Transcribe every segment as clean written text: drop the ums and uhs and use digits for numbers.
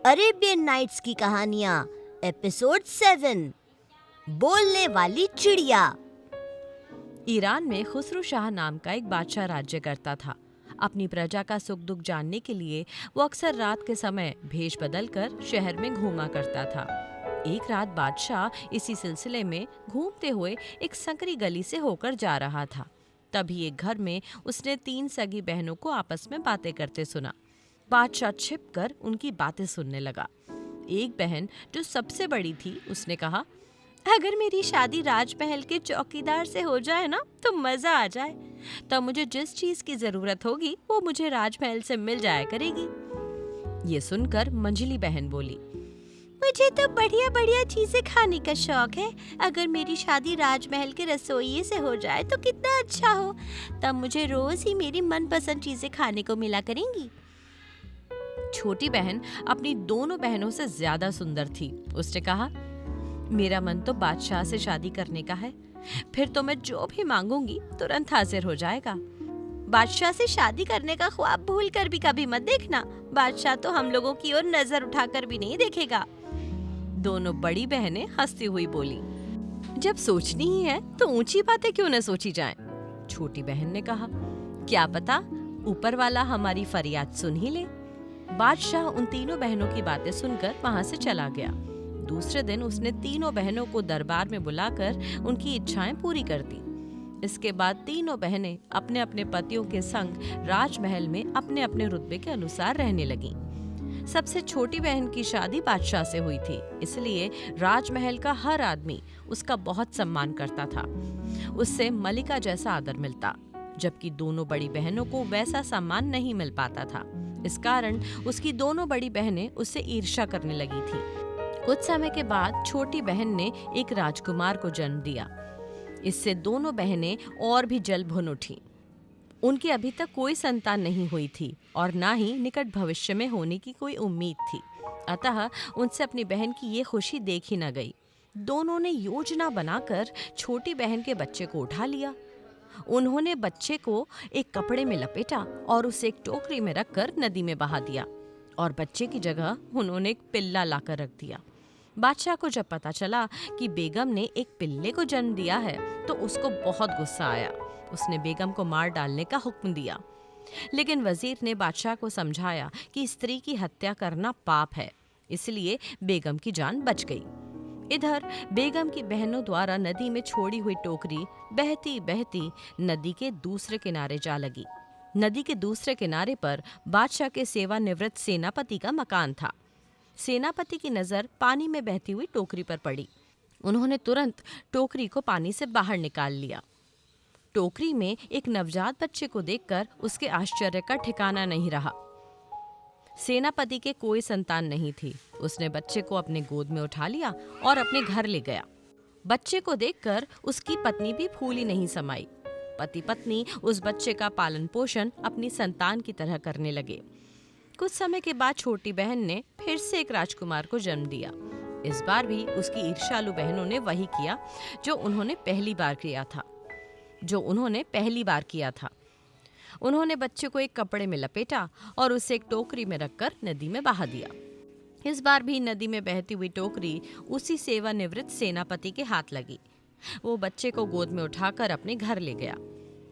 Arabian nights की कहानियां episode 7 बोलने वाली चिड़िया। ईरान में खुसरो शाह नाम का एक बादशाह राज्य करता था। अपनी प्रजा का सुख दुख जानने के लिए वो अक्सर रात के समय भेष बदलकर शहर में घूमा करता था। एक रात बादशाह इसी सिलसिले में घूमते हुए एक संकरी गली से होकर जा रहा था। तभी एक घर में उसने 3 सगी बहनों को आपस में बातें करते सुना। बादशाह छिपकर उनकी बातें सुनने लगा। एक बहन जो सबसे बड़ी थी, उसने कहा, अगर मेरी शादी राजमहल के चौकीदार से हो जाए ना तो मजा आ जाए। तब मुझे जिस चीज की जरूरत होगी वो मुझे राजमहल से मिल जाया करेगी। ये सुनकर मंझली बहन बोली, मुझे तो बढ़िया बढ़िया चीजें खाने का शौक है। अगर मेरी शादी राजमहल के रसोइये से हो जाए तो कितना अच्छा हो। तब मुझे रोज ही मेरी मनपसंद चीजें खाने को मिला करेंगी। छोटी बहन अपनी दोनों बहनों से ज्यादा सुंदर थी। उसने कहा, मेरा मन तो बादशाह से शादी करने का है। फिर तो मैं जो भी मांगूंगी तुरंत हाजिर हो जाएगा। बादशाह से शादी करने का ख्वाब भूल कर भी कभी मत देखना। बादशाह तो हम लोगों की ओर नजर उठाकर भी नहीं देखेगा। दोनों बड़ी बहनें हंसती हुई बोली, जब सोचनी ही है तो ऊंची बातें क्यों न सोची जाएं? छोटी बहन ने कहा, क्या पता ऊपर वाला हमारी फरियाद सुन ही ले। बादशाह उन तीनों बहनों की बातें सुनकर वहां से चला गया। दूसरे दिन उसने तीनों बहनों को दरबार में बुलाकर उनकी इच्छाएं पूरी कर दी। इसके बाद तीनों बहनें अपने अपने पतियों के संग राजमहल में अपने अपने रुतबे के अनुसार रहने लगीं। सबसे छोटी बहन की शादी बादशाह से हुई थी, इसलिए राजमहल का हर आदमी उसका बहुत सम्मान करता था। उससे मलिका जैसा आदर मिलता, जबकि दोनों बड़ी बहनों को वैसा सम्मान नहीं मिल पाता था। इस कारण उसकी दोनों बड़ी बहनें उससे ईर्ष्या करने लगी थी। कुछ समय के बाद छोटी बहन ने एक राजकुमार को जन्म दिया। इससे दोनों बहनें और भी जल भुन उठी। उनकी अभी तक कोई संतान नहीं हुई थी और ना ही निकट भविष्य में होने की कोई उम्मीद थी। अतः उनसे अपनी बहन की ये खुशी देखी न गई। दोनों ने योजना बनाकर छोटी बहन के बच्चे को उठा लिया। उन्होंने बच्चे को एक कपड़े में लपेटा और उसे एक टोकरी में रखकर नदी में बहा दिया और बच्चे की जगह उन्होंने एक पिल्ला लाकर रख दिया। बादशाह को जब पता चला कि बेगम ने एक पिल्ले को जन्म दिया है तो उसको बहुत गुस्सा आया। उसने बेगम को मार डालने का हुक्म दिया, लेकिन वजीर ने बादशाह को समझाया कि स्त्री की हत्या करना पाप है, इसलिए बेगम की जान बच गई। इधर बेगम की बहनों द्वारा नदी में छोड़ी हुई टोकरी बहती बहती नदी के दूसरे किनारे जा लगी। नदी के दूसरे किनारे पर बादशाह के सेवानिवृत्त सेनापति का मकान था। सेनापति की नजर पानी में बहती हुई टोकरी पर पड़ी। उन्होंने तुरंत टोकरी को पानी से बाहर निकाल लिया। टोकरी में एक नवजात बच्चे को देखकर उसके आश्चर्य का ठिकाना नहीं रहा। सेनापति के कोई संतान नहीं थी। उसने बच्चे को अपने गोद में उठा लिया और अपने घर ले गया। बच्चे को देखकर उसकी पत्नी भी फूली नहीं समाई। पति पत्नी उस बच्चे का पालन पोषण अपनी संतान की तरह करने लगे। कुछ समय के बाद छोटी बहन ने फिर से एक राजकुमार को जन्म दिया। इस बार भी उसकी ईर्ष्यालु बहनों ने वही किया जो उन्होंने पहली बार किया था। उन्होंने बच्चे को एक कपड़े में लपेटा और उसे एक टोकरी में रखकर नदी में बहा दिया। इस बार भी नदी में बहती हुई टोकरी उसी सेवानिवृत्त सेनापति के हाथ लगी। वो बच्चे को गोद में उठाकर अपने घर ले गया।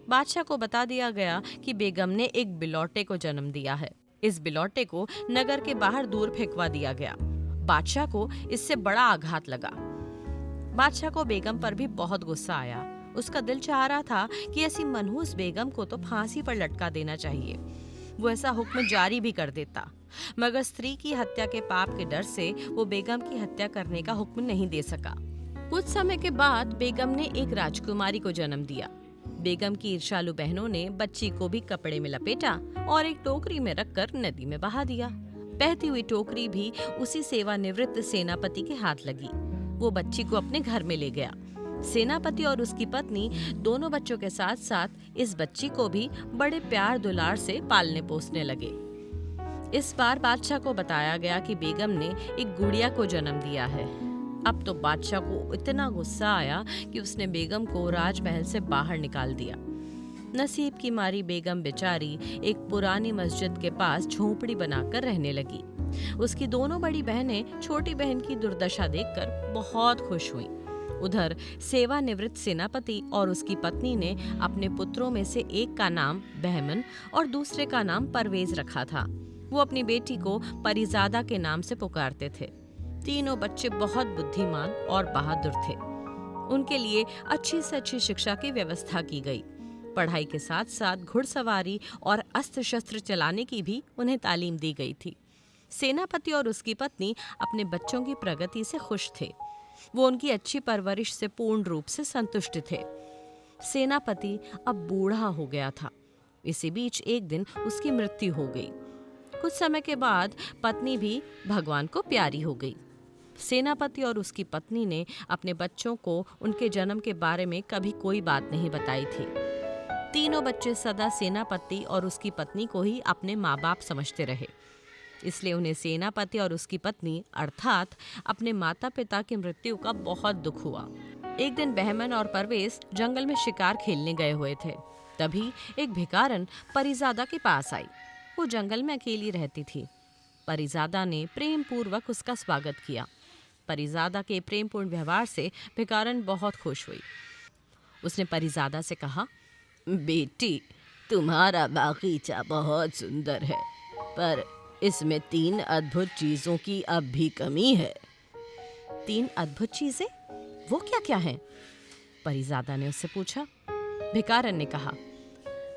बादशाह को बता दिया गया कि बेगम ने एक बिलौटे को जन्म दिया है। इस बिलौटे को नगर के बाहर दूर फेंकवा दिया गया। बादशाह को इससे बड़ा आघात लगा। बादशाह को बेगम पर भी बहुत गुस्सा आया। उसका दिल चाह रहा था कि ऐसी मनहूस बेगम को तो फांसी पर लटका देना चाहिए। वो ऐसा हुक्म जारी भी कर देता, मगर स्त्री की हत्या के पाप के डर से वो बेगम की हत्या करने का हुक्म नहीं दे सका। कुछ समय के बाद बेगम ने एक राजकुमारी को जन्म दिया। बेगम की ईर्ष्यालु बहनों ने बच्ची को भी कपड़े में लपेटा और एक टोकरी में रखकर नदी में बहा दिया। बहती हुई टोकरी भी उसी सेवानिवृत्त सेनापति के हाथ लगी। वो बच्ची को अपने घर में ले गया। सेनापति और उसकी पत्नी दोनों बच्चों के साथ साथ इस बच्ची को भी बड़े प्यार दुलार से पालने पोसने लगे। इस बार बादशाह को बताया गया कि बेगम ने एक गुड़िया को जन्म दिया है। अब तो बादशाह को इतना गुस्सा आया कि उसने बेगम को राजमहल से बाहर निकाल दिया। नसीब की मारी बेगम बेचारी एक पुरानी मस्जिद के पास झोपड़ी बनाकर रहने लगी। उसकी दोनों बड़ी बहनें छोटी बहन की दुर्दशा देखकर बहुत खुश हुईं। उधर सेवानिवृत्त सेनापति और उसकी पत्नी ने अपने पुत्रों में से एक का नाम बहमन और दूसरे का नाम परवेज रखा था। वो अपनी बेटी को परिजादा के नाम से पुकारते थे। तीनों बच्चे बहुत बुद्धिमान और बहादुर थे। उनके लिए अच्छी से अच्छी शिक्षा की व्यवस्था की गई। पढ़ाई के साथ साथ घुड़सवारी और अस्त्र शस्त्र चलाने की भी उन्हें तालीम दी गई थी। सेनापति और उसकी पत्नी अपने बच्चों की प्रगति से खुश थे। वो उनकी अच्छी परवरिश से पूर्ण रूप से संतुष्ट थे। सेनापति अब बूढ़ा हो गया था। इसी बीच एक दिन उसकी मृत्यु हो गई। कुछ समय के बाद पत्नी भी भगवान को प्यारी हो गई। सेनापति और उसकी पत्नी ने अपने बच्चों को उनके जन्म के बारे में कभी कोई बात नहीं बताई थी। तीनों बच्चे सदा सेनापति और उसकी पत्नी को ही अपने माँ बाप समझते रहे। इसलिए उन्हें सेनापति और उसकी पत्नी अर्थात अपने माता पिता की मृत्यु का बहुत दुख हुआ। एक दिन बहमन और परवेज जंगल में शिकार खेलने गए हुए थे। तभी एक भिखारन परिजादा के पास आई। वो जंगल में अकेली रहती थी। परिजादा ने प्रेम पूर्वक उसका स्वागत किया। परिजादा के प्रेमपूर्ण व्यवहार से भिखारन बहुत खुश हुई। उसने परिजादा से कहा, बेटी, तुम्हारा बागीचा बहुत सुंदर है, पर इसमें 3 अद्भुत चीजों की अब भी कमी है। 3 अद्भुत चीजें? वो क्या क्या हैं? परिजादा ने उससे पूछा। भिखारन ने कहा,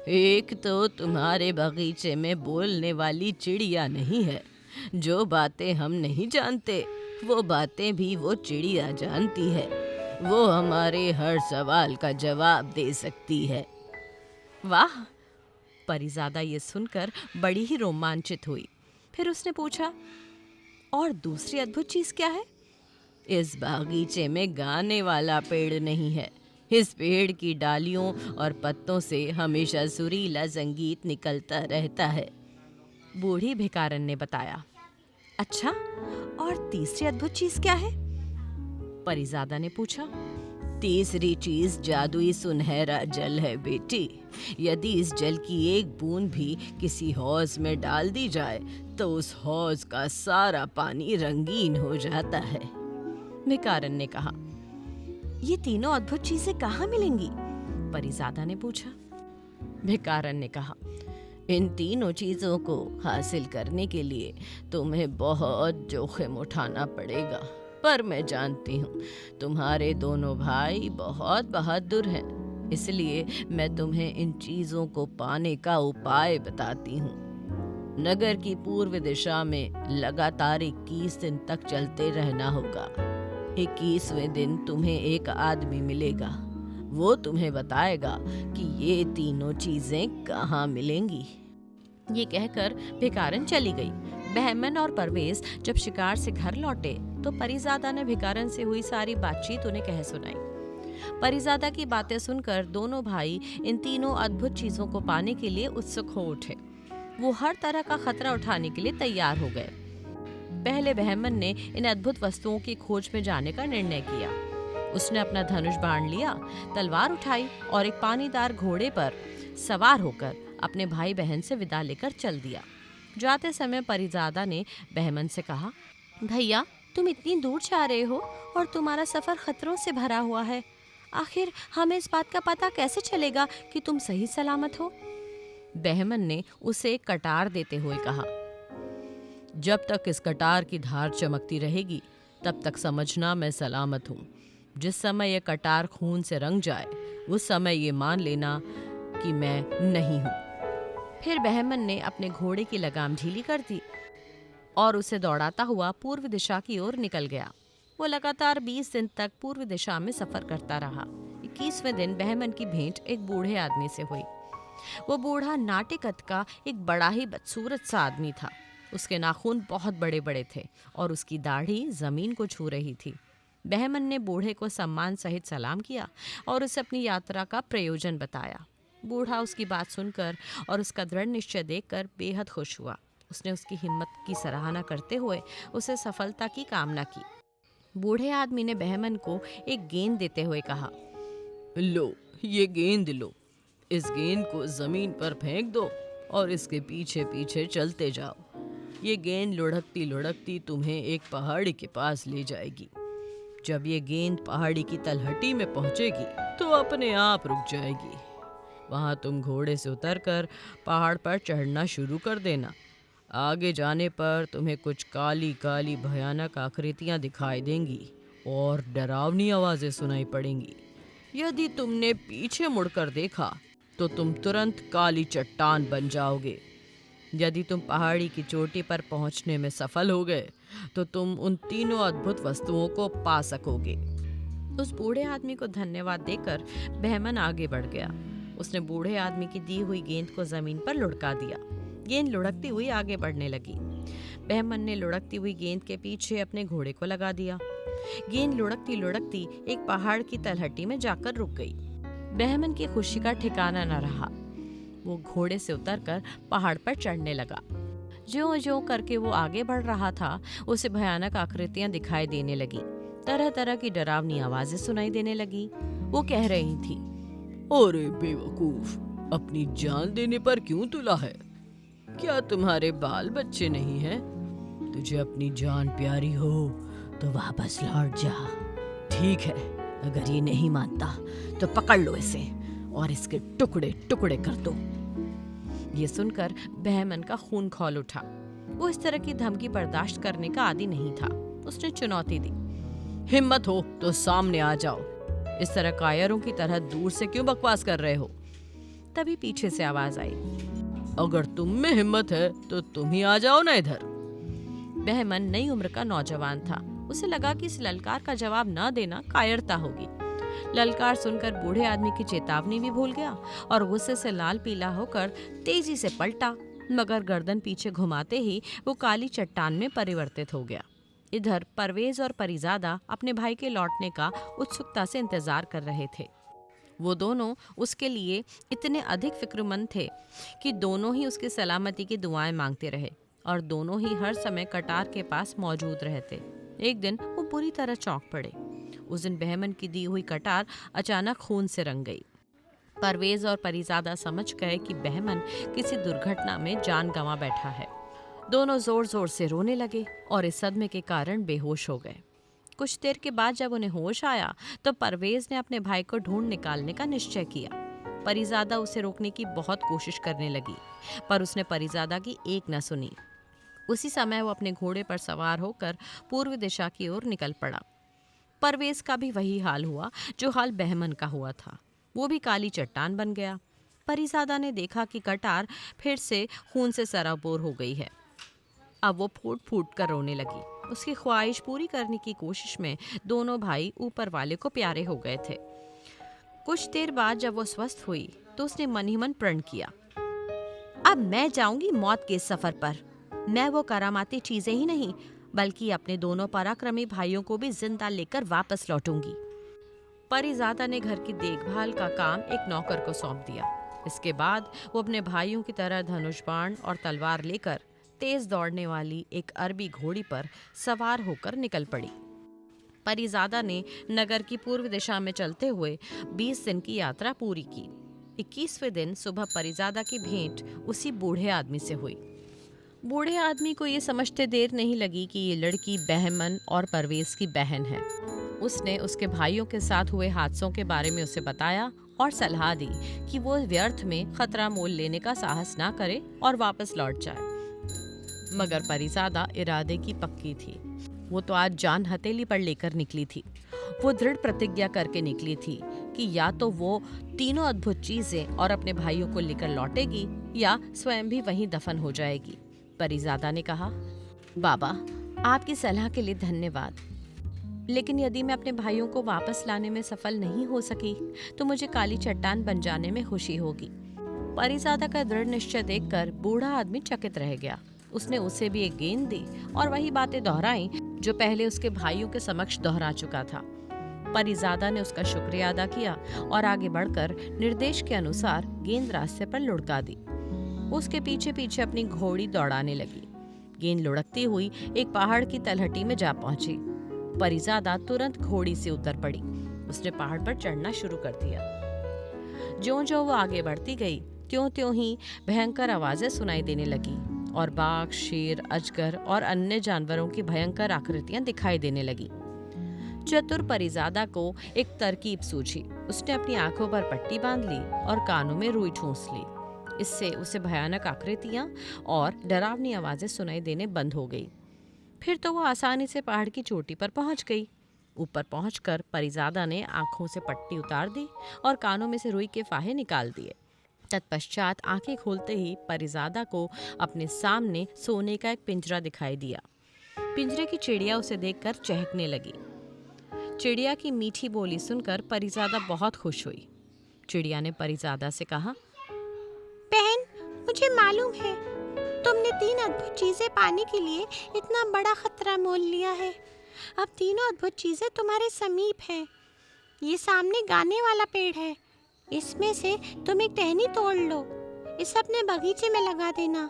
एक तो तुम्हारे बगीचे में बोलने वाली चिड़िया नहीं है। जो बातें हम नहीं जानते वो बातें भी वो चिड़िया जानती है। वो हमारे हर सवाल का जवाब दे सकती है। वाह! परिजादा ये सुनकर बड़ी ही रोमांचित हुई। फिर उसने पूछा, और दूसरी अद्भुत चीज क्या है? इस बागीचे में गाने वाला पेड़ नहीं है। इस पेड़ की डालियों और पत्तों से हमेशा सुरीला संगीत निकलता रहता है, बूढ़ी भिखारन ने बताया। अच्छा, और तीसरी अद्भुत चीज क्या है? परिजादा ने पूछा। तीसरी चीज जादुई सुनहरा जल है बेटी। यदि इस जल की एक बूंद भी किसी हौज में डाल दी जाए तो उस हौज का सारा पानी रंगीन हो जाता है, भिखारन ने कहा। ये तीनों अद्भुत चीजें कहाँ मिलेंगी? परिजादा ने पूछा। भिखारन ने कहा, इन तीनों चीजों को हासिल करने के लिए तुम्हें बहुत जोखिम उठाना पड़ेगा, पर मैं जानती हूँ तुम्हारे दोनों भाई बहुत बहादुर हैं, इसलिए मैं तुम्हें इन चीजों को पाने का उपाय बताती हूँ। नगर की पूर्व दिशा में लगातार 21 दिन तक चलते रहना होगा। 21वें दिन तुम्हें एक आदमी मिलेगा। वो तुम्हें बताएगा कि ये तीनों चीजें कहाँ मिलेंगी। ये कहकर भिखारन चली गई। बहमन और परवेज जब शिकार से घर लौटे तो परिजादा ने भिखारन से हुई सारी बातचीत उन्हें कह सुनाई। परिजादा की बातें सुनकर दोनों भाई इन तीनों अद्भुत चीजों को पाने के लिए उत्सुक हो उठे। वो हर तरह का खतरा उठाने के लिए तैयार हो गए। पहले बहमन ने इन अद्भुत वस्तुओं की खोज में जाने का निर्णय किया। उसने अपना धनुष बाण लिया, तलवार उठाई और एक पानीदार घोड़े पर सवार होकर अपने भाई बहन से विदा लेकर चल दिया। जाते समय परिजादा ने बहमन से कहा, भैया, तुम इतनी दूर जा रहे हो और तुम्हारा सफर खतरों से भरा हुआ है। आखिर हमें इस बात का पता कैसे चलेगा कि तुम सही सलामत हो? बहमन ने उसे एक कटार देते हुए कहा, जब तक इस कटार की धार चमकती रहेगी तब तक समझना मैं सलामत हूँ। जिस समय यह कटार खून से रंग जाए उस समय ये मान लेना कि मैं नहीं हूँ। फिर बहमन ने अपने घोड़े की लगाम ढीली कर दी और उसे दौड़ाता हुआ पूर्व दिशा की ओर निकल गया। वो लगातार 20 दिन तक पूर्व दिशा में सफर करता रहा। 21वें दिन बहमन की भेंट एक बूढ़े आदमी से हुई। वो बूढ़ा नाटे कद का एक बड़ा ही बदसूरत सा आदमी था। उसके नाखून बहुत बड़े बड़े थे और उसकी दाढ़ी जमीन को छू रही थी। बहमन ने बूढ़े को सम्मान सहित सलाम किया और उसे अपनी यात्रा का प्रयोजन बताया। बूढ़ा उसकी बात सुनकर और उसका दृढ़ निश्चय देखकर बेहद खुश हुआ। उसने उसकी हिम्मत की सराहना करते हुए उसे सफलता की कामना की। बूढ़े आदमी ने बहमन को एक गेंद देते हुए कहा, लो, ये गेंद लो। इस गेंद को जमीन पर फेंक दो और इसके पीछे पीछे चलते जाओ। ये गेंद लुढ़कती लुढ़कती तुम्हें एक पहाड़ी के पास ले जाएगी। जब ये गेंद पहाड़ी की तलहटी में पहुंचेगी तो अपने आप रुक जाएगी। वहां तुम घोड़े से उतरकर पहाड़ पर चढ़ना शुरू कर देना। आगे जाने पर तुम्हें कुछ काली काली भयानक आकृतियां दिखाई देंगी और डरावनी आवाजें सुनाई पड़ेंगी। यदि तुमने पीछे मुड़कर देखा तो तुम तुरंत काली चट्टान बन जाओगे। यदि तुम पहाड़ी की चोटी पर पहुंचने में सफल हो गए तो तुम उन तीनों अद्भुत वस्तुओं को पा सकोगे। उस बूढ़े आदमी को धन्यवाद देकर बहमन आगे बढ़ गया। उसने बूढ़े आदमी की दी हुई गेंद को जमीन पर लुढ़का दिया। गेंद लुढ़कती हुई आगे बढ़ने लगी। बहमन ने लुढ़कती हुई गेंद के पीछे अपने घोड़े को लगा दिया। गेंद लुढ़कती लुढ़कती एक पहाड़ की तलहटी में जाकर रुक गई। बहमन की खुशी का ठिकाना न रहा। वो घोड़े से उतरकर पहाड़ पर चढ़ने लगा। ज्यों-ज्यों करके वो आगे बढ़ रहा था, उसे भयानक आकृतियां दिखाई देने लगी। तरह तरह की डरावनी आवाजें सुनाई देने लगी। वो कह रही थी, अरे बेवकूफ, अपनी जान देने पर क्यों तुला है? क्या तुम्हारे बाल बच्चे नहीं हैं? तुझे अपनी जान प्यारी हो तो वापस लौट जा। ठीक है, अगर ये नहीं मानता तो पकड़ लो इसे और इसके टुकड़े टुकड़े कर दो। ये सुनकर बहमन का खून खौल उठा। वो इस तरह की धमकी बर्दाश्त करने का आदी नहीं था। उसने चुनौती दी, हिम्मत हो तो सामने आ जाओ। इस तरह कायरों की तरह दूर से क्यों बकवास कर रहे हो? तभी पीछे से आवाज आई, अगर तुम में हिम्मत है तो तुम ही आ जाओ ना इधर। बहमन नई उम्र का नौजवान था। उसे लगा कि इस ललकार का जवाब न देना कायरता होगी। ललकार सुनकर बूढ़े आदमी की चेतावनी भी भूल गया और गुस्से से लाल पीला होकर तेजी से पलटा, मगर गर्दन पीछे घुमाते ही वो काली चट्टान में परिवर्तित हो गया। इधर परवेज और परिजादा अपने भाई के लौटने का उत्सुकता से इंतजार कर रहे थे। वो दोनों उसके लिए इतने अधिक फिक्रमंद थे कि दोनों ही उसकी सलामती की दुआएं मांगते रहे और दोनों ही हर समय कटार के पास मौजूद रहते। एक दिन वो बुरी तरह चौंक पड़े। उस दिन बहमन की दी हुई कटार अचानक खून से रंग गई। परवेज और परिजादा समझ गए कि बहमन किसी दुर्घटना में जान गंवा बैठा है। दोनों जोर जोर से रोने लगे और इस सदमे के कारण बेहोश हो गए। कुछ देर के बाद जब उन्हें होश आया तो परवेज ने अपने भाई को ढूंढ निकालने का निश्चय किया। परिजादा उसे रोकने की बहुत कोशिश करने लगी, पर उसने परिजादा की एक न सुनी। उसी समय वो अपने घोड़े पर सवार होकर पूर्व दिशा की ओर निकल पड़ा। परवेज का भी वही हाल हुआ जो हाल बहमन का हुआ था। वो भी काली चट्टान बन गया। परिजादा ने देखा कि कटार फिर से खून से सराबोर हो गई है। अब वो फूट फूट कर रोने लगी। उसकी ख्वाहिश पूरी करने की कोशिश में दोनों भाई ऊपर वाले को प्यारे हो गए थे। कुछ देर बाद जब वो स्वस्थ हुई तो उसने मन ही मन प्रण किया, अब मैं जाऊंगी मौत के सफर पर। मैं वो करामाती चीजें ही नहीं बल्कि अपने दोनों पराक्रमी भाइयों को भी जिंदा लेकर वापस लौटूंगी। परिजादा ने घर की देखभाल का काम एक नौकर को सौंप दिया। इसके बाद वो अपने भाइयों की तरह धनुष बाण और तलवार लेकर तेज दौड़ने वाली एक अरबी घोड़ी पर सवार होकर निकल पड़ी। परिजादा ने नगर की पूर्व दिशा में चलते हुए 20 दिन की यात्रा पूरी की। 21वें दिन सुबह परिजादा की भेंट उसी बूढ़े आदमी से हुई। बूढ़े आदमी को ये समझते देर नहीं लगी कि ये लड़की बहमन और परवेज की बहन है। उसने उसके भाइयों के साथ हुए हादसों के बारे में उसे बताया और सलाह दी कि वो व्यर्थ में खतरा मोल लेने का साहस ना करे और वापस लौट जाए। मगर परिजादा इरादे की पक्की थी। वो तो आज जान हथेली पर लेकर निकली थी। वो दृढ़ प्रतिज्ञा करके निकली थी कि या तो वो तीनों अद्भुत चीजें और अपने भाइयों को लेकर लौटेगी या स्वयं भी वहीं दफन हो जाएगी। परिजादा ने कहा, बाबा, आपकी सलाह के लिए धन्यवाद, लेकिन यदि मैं अपने भाइयों को वापस लाने में सफल नहीं हो सकी तो मुझे काली चट्टान बन जाने में खुशी होगी। परिजादा का दृढ़ निश्चय देखकर बूढ़ा आदमी चकित रह गया। उसने उसे भी एक गेंद दी और वही बातें दोहराई जो पहले उसके भाइयों के समक्ष दोहरा चुका था। परिजादा ने उसका शुक्रिया अदा किया और आगे बढ़कर निर्देश के अनुसार गेंद रास्ते पर लुढ़का दी। उसके पीछे पीछे अपनी घोड़ी दौड़ाने लगी। गेंद लुढ़कती हुई एक पहाड़ की तलहटी में जा पहुंची। परिजादा तुरंत घोड़ी से उतर पड़ी। उसने पहाड़ पर चढ़ना शुरू कर दिया। ज्यों-ज्यों वो आगे बढ़ती गई त्यों-त्यों ही भयंकर आवाजें सुनाई देने लगी और बाघ, शेर, अजगर और अन्य जानवरों की भयंकर आकृतियां दिखाई देने लगी। चतुर परिजादा को एक तरकीब सूझी। उसने अपनी आंखों पर पट्टी बांध ली और कानों में रुई ठूंस ली। इससे उसे भयानक आकृतियां और डरावनी आवाजें सुनाई देने बंद हो गई। फिर तो वो आसानी से पहाड़ की चोटी पर पहुंच गई। ऊपर पहुंचकर परिजादा ने आंखों से पट्टी उतार दी और कानों में से रुई के फाहे निकाल दिए। तत्पश्चात आंखें खोलते ही परिजादा को अपने सामने सोने का एक पिंजरा दिखाई दिया। पिंजरे की चिड़िया उसे देखकर चहकने लगी। चिड़िया की मीठी बोली सुनकर परिजादा बहुत खुश हुई। चिड़िया ने परिजादा से कहा, बहन, मुझे मालूम है तुमने 3 अद्भुत चीजें पाने के लिए इतना बड़ा खतरा मोल लिया है। अब तीनों अद्भुत चीजें तुम्हारे समीप हैं। ये सामने गाने वाला पेड़ है, इसमें से तुम एक टहनी तोड़ लो, इसे अपने बगीचे में लगा देना।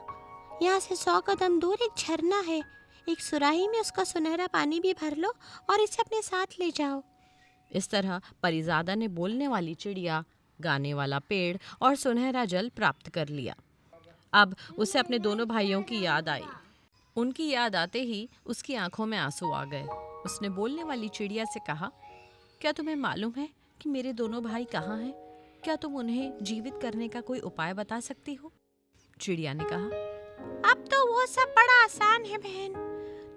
यहाँ से 100 कदम दूर एक झरना है, एक सुराही में उसका सुनहरा पानी भी भर लो और इसे अपने साथ ले जाओ। इस तरह परिजादा ने बोलने वाली चिड़िया, गाने वाला पेड़ और सुनहरा जल प्राप्त कर लिया। अब उसे अपने दोनों भाइयों की याद आई। उनकी याद आते ही उसकी आंखों में आंसू आ गए। उसने बोलने वाली चिड़िया से कहा, क्या तुम्हें मालूम है कि मेरे दोनों भाई कहाँ हैं? क्या तुम उन्हें जीवित करने का कोई उपाय बता सकती हो? चिड़िया ने कहा, अब तो वो सब बड़ा आसान है बहन।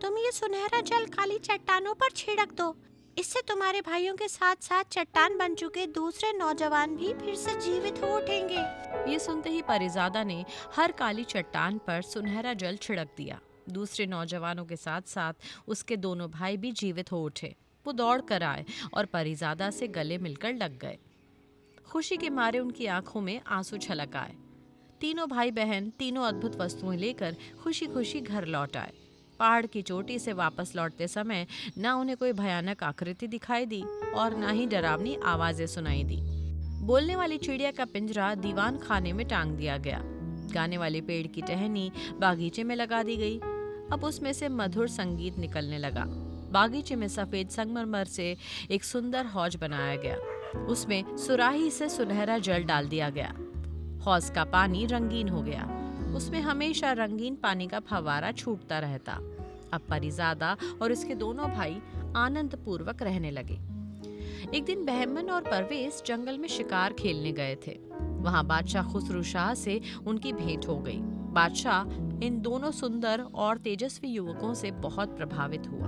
तुम ये सुनहरा जल काली चट्टानों पर छिड़क दो, इससे तुम्हारे भाइयों के साथ साथ चट्टान बन चुके दूसरे नौजवान भी फिर से जीवित हो उठेंगे। ये सुनते ही परिजादा ने हर काली चट्टान पर सुनहरा जल छिड़क दिया। दूसरे नौजवानों के साथ साथ उसके दोनों भाई भी जीवित हो उठे। वो दौड़ कर आए और परिजादा से गले मिलकर लग गए। खुशी के मारे उनकी आंखों में आंसू छलक आए। तीनों भाई बहन तीनों अद्भुत वस्तुएं लेकर खुशी खुशी घर लौट आए। पहाड़ की चोटी से वापस लौटते समय ना उन्हें कोई भयानक आकृति दिखाई दी और ना ही डरावनी आवाजें सुनाई दी। बोलने वाली चिड़िया का पिंजरा दीवान खाने में टांग दिया गया। गाने वाले पेड़ की टहनी बागीचे में लगा दी गई। अब उसमें से मधुर संगीत निकलने लगा। बागीचे में सफेद संगमरमर से एक सुंदर हौज बनाया गया। उसमें सुराही से सुनहरा जल डाल दिया गया। हौज का पानी रंगीन हो गया। उसमें हमेशा रंगीन पानी का फव्वारा छूटता रहता। अब परिजादा और उसके दोनों भाई आनंद पूर्वक रहने लगे। एक दिन बहमन और परवेज जंगल में शिकार खेलने गए थे। वहां बादशाह खुसरू शाह से उनकी भेंट हो गई। बादशाह इन दोनों सुंदर और तेजस्वी युवकों से बहुत प्रभावित हुआ।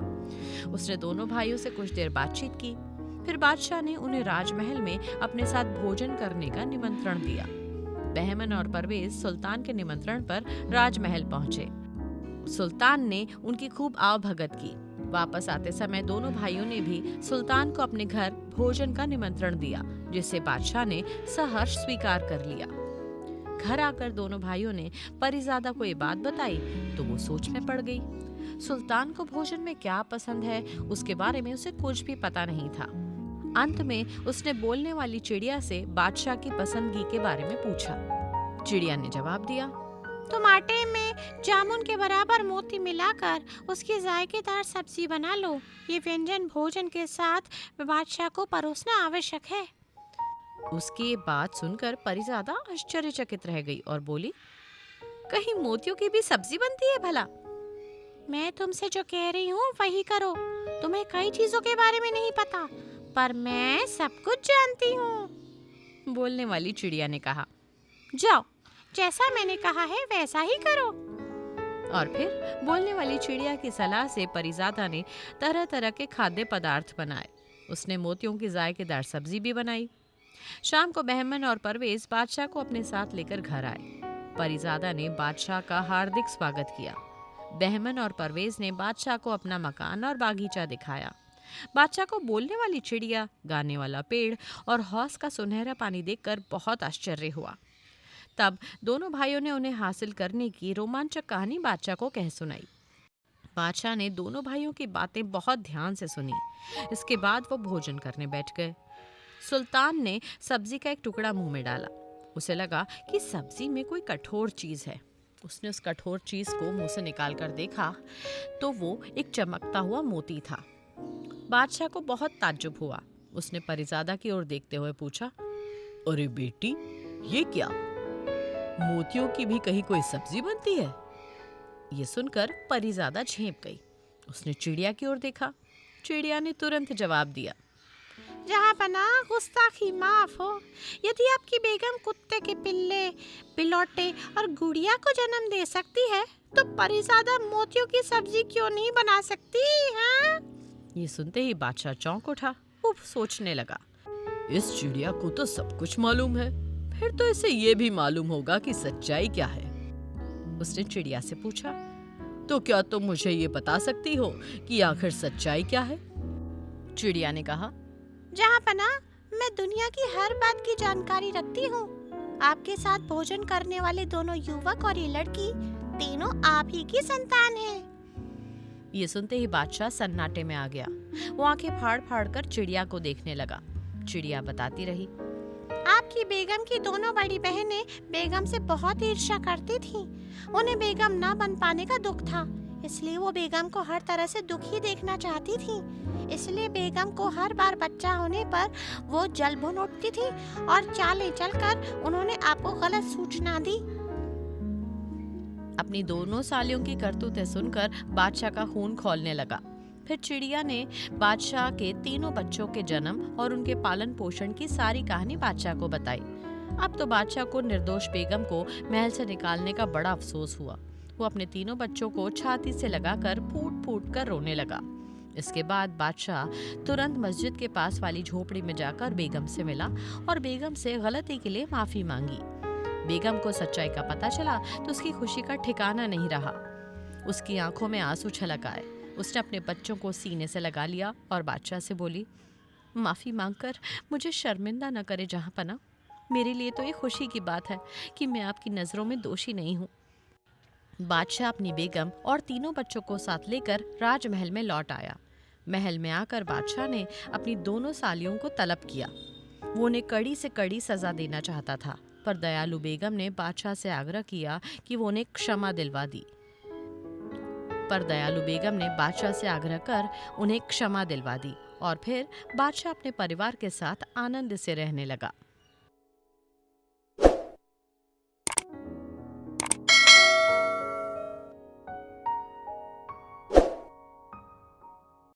उसने दोनों भाइयों से कुछ देर बातचीत की। फिर बादशाह ने उन्हें राजमहल में अपने साथ भोजन करने का निमंत्रण दिया। बहमन और परवेज सुल्तान के निमंत्रण पर राजमहल पहुंचे। सुल्तान ने उनकी खूब आवभगत की। वापस आते समय दोनों भाइयों ने भी सुल्तान को अपने घर भोजन का निमंत्रण दिया, जिसे बादशाह ने सहर्ष स्वीकार कर लिया। घर आकर दोनों भाइयों ने परिजादा को ये बात बताई तो वो सोच में पड़ गई। सुल्तान को भोजन में क्या पसंद है उसके बारे में उसे कुछ भी पता नहीं था। अंत में उसने बोलने वाली चिड़िया से बादशाह की पसंदगी के बारे में पूछा। चिड़िया ने जवाब दिया, तुम आटे में जामुन के बराबर मोती मिलाकर उसकी जायकेदार सब्जी बना लो। ये व्यंजन भोजन के साथ बादशाह को परोसना आवश्यक है। उसकी बात सुनकर परिजादा आश्चर्यचकित रह गई और बोली, कहीं मोतियों की भी सब्जी बनती है भला? मैं तुमसे जो कह रही हूँ वही करो। तुम्हें कई चीजों के बारे में नहीं पता, पर मैं सब कुछ जानती हूँ। बोलने वाली चिड़िया ने कहा, जाओ, जैसा मैंने कहा है वैसा ही करो। और फिर बोलने वाली चिड़िया की सलाह से परिजादा ने तरह तरह के खाद्य पदार्थ बनाए। उसने मोतियों की जायकेदार सब्जी भी बनाई। शाम को बहमन और परवेज बादशाह को अपने साथ लेकर घर आए। परिजादा ने बादशाह का हार्दिक स्वागत किया। बहमन और परवेज ने बादशाह को अपना मकान और बागीचा दिखाया। बादशाह को बोलने वाली चिड़िया, गाने वाला पेड़ और हौज का सुनहरा पानी देखकर बहुत आश्चर्य हुआ। तब दोनों भाइयों ने उन्हें हासिल करने की रोमांचक कहानी बादशाह को कह सुनाई। बादशाह ने दोनों भाइयों की बातें बहुत ध्यान से सुनी। इसके बाद वो भोजन करने बैठ गए। सुल्तान ने सब्जी का एक टुकड़ा मुंह में डाला। उसे लगा कि सब्जी में कोई कठोर चीज है। उसने उस कठोर चीज को मुंह से निकाल कर देखा तो वो एक चमकता हुआ मोती था। बादशाह को बहुत ताज्जुब हुआ। उसने परिजादा की ओर देखते हुए पूछा, अरे बेटी, ये क्या? मोतियों की भी कहीं कोई सब्जी बनती है? ये सुनकर परीज़ादा झेंप गई। उसने चिड़िया की ओर देखा। चिड़िया ने तुरंत जवाब दिया, जहाँ पना गुस्ताखी माफ हो। यदि आपकी बेगम कुत्ते के पिल्ले, पिलौटे और गुड़िया को जन्म दे सकती है तो परीज़ादा मोतियों की सब्जी क्यों नहीं बना सकती? हाँ? ये सुनते ही बादशाह चौंक उठा। वो सोचने लगा, इस चिड़िया को तो सब कुछ मालूम है, फिर तो इसे ये भी मालूम होगा कि सच्चाई क्या है। उसने चिड़िया से पूछा, तो क्या तुम मुझे ये बता सकती हो कि आखिर सच्चाई क्या है? चिड़िया ने कहा, जहाँ पना मैं दुनिया की हर बात की जानकारी रखती हूँ। आपके साथ भोजन करने वाले दोनों युवक और ये लड़की तीनों आप ही की संतान हैं। ये सुनते ही बादशाह सन्नाटे में आ गया। वो आंखें फाड़ फाड़ कर चिड़िया को देखने लगा। चिड़िया बताती रही, आपकी बेगम की दोनों बड़ी बहनें बेगम से बहुत ईर्ष्या करती थीं। उन्हें बेगम ना बन पाने का दुख था, इसलिए वो बेगम को हर तरह से दुखी देखना चाहती थीं। इसलिए बेगम को हर बार बच्चा होने पर वो जल भुन उठती थी और चालें चलकर उन्होंने आपको गलत सूचना दी। अपनी दोनों सालियों की करतूतें सुनकर बादशाह का खून खौलने लगा। फिर चिड़िया ने बादशाह के तीनों बच्चों के जन्म और उनके पालन पोषण की सारी कहानी बादशाह को बताई। अब तो बादशाह को निर्दोष बेगम को महल से निकालने का बड़ा अफसोस हुआ। वो अपने तीनों बच्चों को छाती से लगाकर फूट फूट कर रोने लगा। इसके बाद बादशाह तुरंत मस्जिद के पास वाली झोपड़ी में जाकर बेगम से मिला और बेगम से गलती के लिए माफी मांगी। बेगम को सच्चाई का पता चला तो उसकी खुशी का ठिकाना नहीं रहा। उसकी आंखों में आंसू छलक आए। उसने अपने बच्चों को सीने से लगा लिया और बादशाह से बोली, माफी मांगकर मुझे शर्मिंदा न करे जहांपना। मेरे लिए तो ये खुशी की बात है कि मैं आपकी नजरों में दोषी नहीं हूँ। बादशाह अपनी बेगम और तीनों बच्चों को साथ लेकर राजमहल में लौट आया। महल में आकर बादशाह ने अपनी दोनों सालियों को तलब किया। वो उन्हें कड़ी से कड़ी सजा देना चाहता था, पर दयालु बेगम ने बादशाह से आग्रह किया कि वो उन्हें क्षमा दिलवा दी। और फिर बादशाह अपने परिवार के साथ आनंद से रहने लगा।